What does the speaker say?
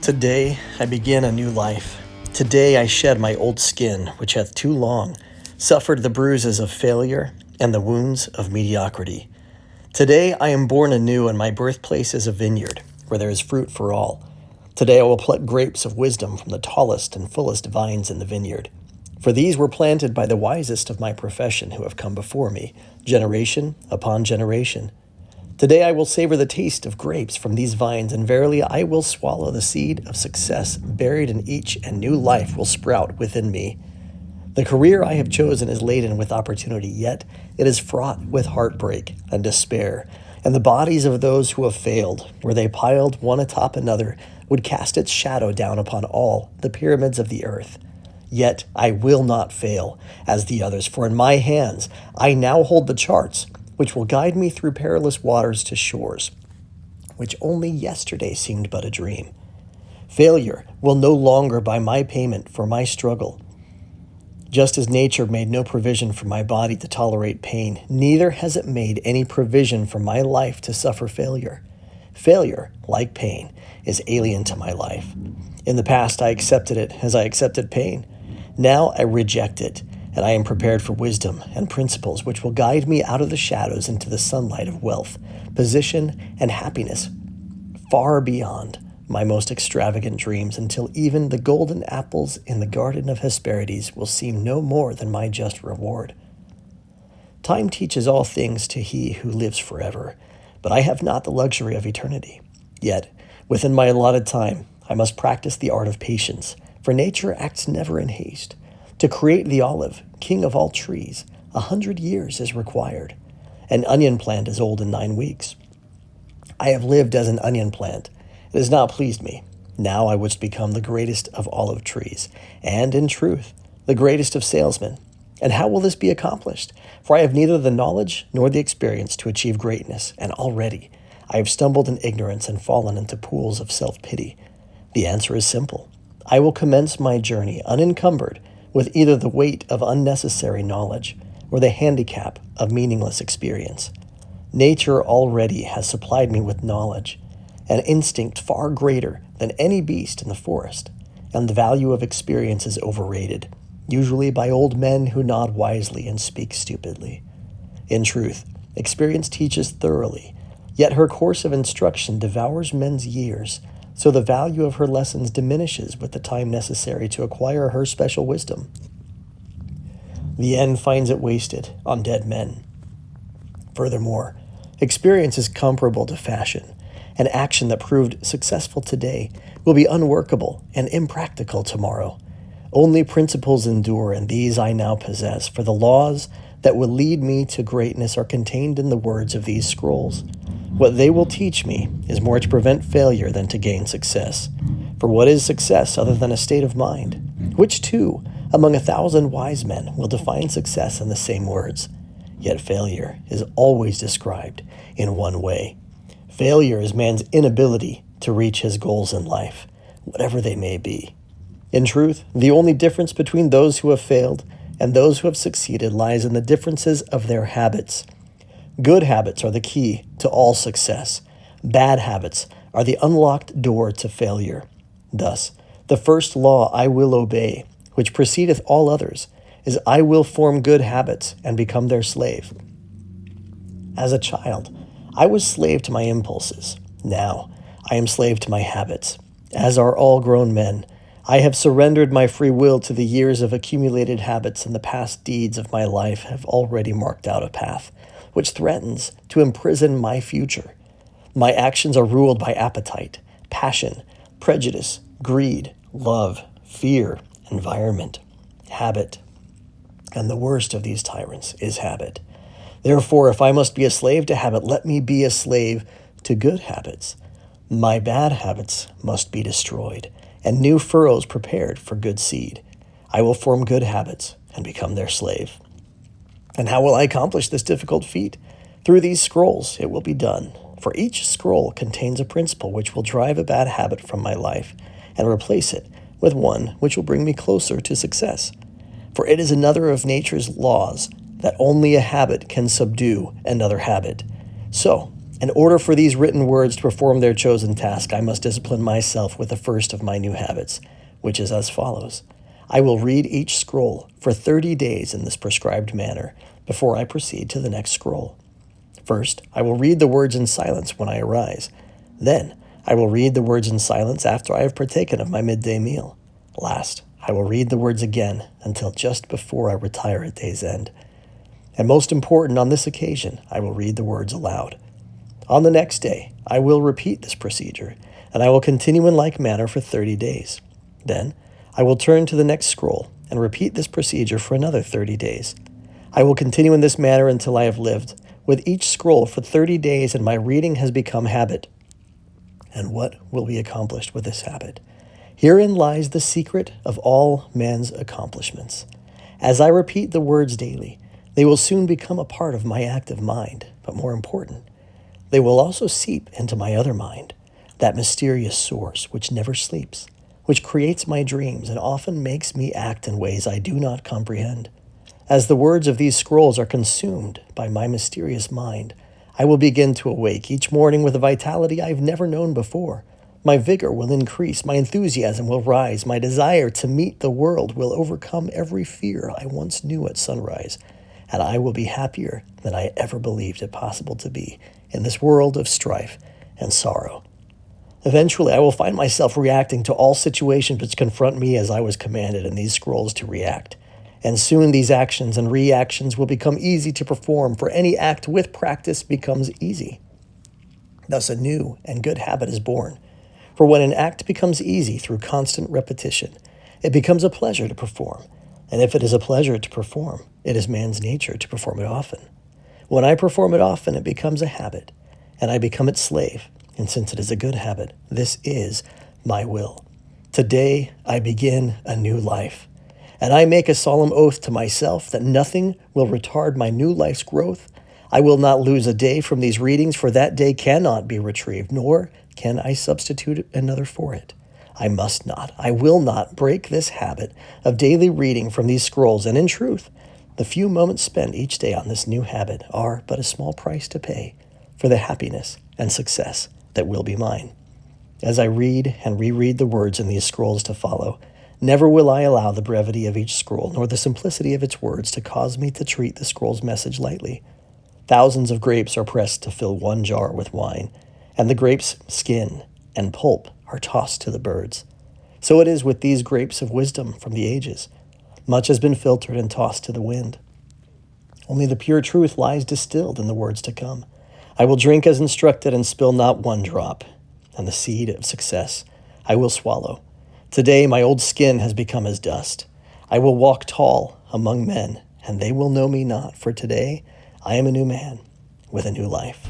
Today I begin a new life. Today I shed my old skin, which hath too long suffered the bruises of failure and the wounds of mediocrity. Today I am born anew, and my birthplace is a vineyard, where there is fruit for all. Today I will pluck grapes of wisdom from the tallest and fullest vines in the vineyard. For these were planted by the wisest of my profession who have come before me, generation upon generation. Today I will savor the taste of grapes from these vines, and verily I will swallow the seed of success buried in each, and new life will sprout within me. The career I have chosen is laden with opportunity, yet it is fraught with heartbreak and despair, and the bodies of those who have failed, where they piled one atop another, would cast its shadow down upon all the pyramids of the earth. Yet I will not fail as the others, for in my hands I now hold the charts, which will guide me through perilous waters to shores, which only yesterday seemed but a dream. Failure will no longer buy my payment for my struggle. Just as nature made no provision for my body to tolerate pain, neither has it made any provision for my life to suffer failure. Failure, like pain, is alien to my life. In the past I accepted it as I accepted pain. Now I reject it, and I am prepared for wisdom and principles which will guide me out of the shadows into the sunlight of wealth, position, and happiness, far beyond my most extravagant dreams, until even the golden apples in the garden of Hesperides will seem no more than my just reward. Time teaches all things to he who lives forever, but I have not the luxury of eternity. Yet, within my allotted time, I must practice the art of patience, for nature acts never in haste. To create the olive, king of all trees, 100 years is required. An onion plant is old in 9 weeks. I have lived as an onion plant. It has not pleased me. Now I wish to become the greatest of olive trees, and, in truth, the greatest of salesmen. And how will this be accomplished? For I have neither the knowledge nor the experience to achieve greatness, and already I have stumbled in ignorance and fallen into pools of self-pity. The answer is simple. I will commence my journey unencumbered with either the weight of unnecessary knowledge or the handicap of meaningless experience. Nature already has supplied me with knowledge, an instinct far greater than any beast in the forest, and the value of experience is overrated, usually by old men who nod wisely and speak stupidly. In truth, experience teaches thoroughly, yet her course of instruction devours men's years, so the value of her lessons diminishes with the time necessary to acquire her special wisdom. The end finds it wasted on dead men. Furthermore, experience is comparable to fashion. An action that proved successful today will be unworkable and impractical tomorrow. Only principles endure, and these I now possess, for the laws that will lead me to greatness are contained in the words of these scrolls. What they will teach me is more to prevent failure than to gain success. For what is success other than a state of mind? Which two, among 1,000 wise men, will define success in the same words? Yet failure is always described in one way. Failure is man's inability to reach his goals in life, whatever they may be. In truth, the only difference between those who have failed and those who have succeeded lies in the differences of their habits. Good habits are the key to all success. Bad habits are the unlocked door to failure. Thus, the first law I will obey, which precedeth all others, is I will form good habits and become their slave. As a child, I was slave to my impulses. Now, I am slave to my habits. As are all grown men, I have surrendered my free will to the years of accumulated habits, and the past deeds of my life have already marked out a path which threatens to imprison my future. My actions are ruled by appetite, passion, prejudice, greed, love, fear, environment, habit. And the worst of these tyrants is habit. Therefore, if I must be a slave to habit, let me be a slave to good habits. My bad habits must be destroyed, and new furrows prepared for good seed. I will form good habits and become their slave. And how will I accomplish this difficult feat? Through these scrolls it will be done, for each scroll contains a principle which will drive a bad habit from my life and replace it with one which will bring me closer to success. For it is another of nature's laws that only a habit can subdue another habit. So, In order for these written words to perform their chosen task, I must discipline myself with the first of my new habits, which is as follows. I will read each scroll for 30 days in this prescribed manner before I proceed to the next scroll. First, I will read the words in silence when I arise. Then, I will read the words in silence after I have partaken of my midday meal. Last, I will read the words again until just before I retire at day's end. And most important, on this occasion, I will read the words aloud. On the next day, I will repeat this procedure, and I will continue in like manner for 30 days. Then, I will turn to the next scroll and repeat this procedure for another 30 days. I will continue in this manner until I have lived with each scroll for 30 days and my reading has become habit. And what will be accomplished with this habit? Herein lies the secret of all man's accomplishments. As I repeat the words daily, they will soon become a part of my active mind, but more important, they will also seep into my other mind, that mysterious source which never sleeps, which creates my dreams and often makes me act in ways I do not comprehend. As the words of these scrolls are consumed by my mysterious mind, I will begin to awake each morning with a vitality I have never known before. My vigor will increase, my enthusiasm will rise, my desire to meet the world will overcome every fear I once knew at sunrise, and I will be happier than I ever believed it possible to be in this world of strife and sorrow. Eventually, I will find myself reacting to all situations which confront me as I was commanded in these scrolls to react. And soon these actions and reactions will become easy to perform, for any act with practice becomes easy. Thus a new and good habit is born. For when an act becomes easy through constant repetition, it becomes a pleasure to perform. And if it is a pleasure to perform, it is man's nature to perform it often. When I perform it often, it becomes a habit, and I become its slave. And since it is a good habit, this is my will. Today I begin a new life. And I make a solemn oath to myself that nothing will retard my new life's growth. I will not lose a day from these readings, for that day cannot be retrieved, nor can I substitute another for it. I must not, I will not break this habit of daily reading from these scrolls, and in truth, the few moments spent each day on this new habit are but a small price to pay for the happiness and success that will be mine. As I read and reread the words in these scrolls to follow, never will I allow the brevity of each scroll, nor the simplicity of its words, to cause me to treat the scroll's message lightly. Thousands of grapes are pressed to fill one jar with wine, and the grape's skin and pulp are tossed to the birds. So it is with these grapes of wisdom from the ages. Much has been filtered and tossed to the wind. Only the pure truth lies distilled in the words to come. I will drink as instructed and spill not one drop, and the seed of success I will swallow. Today my old skin has become as dust. I will walk tall among men, and they will know me not, for today I am a new man with a new life.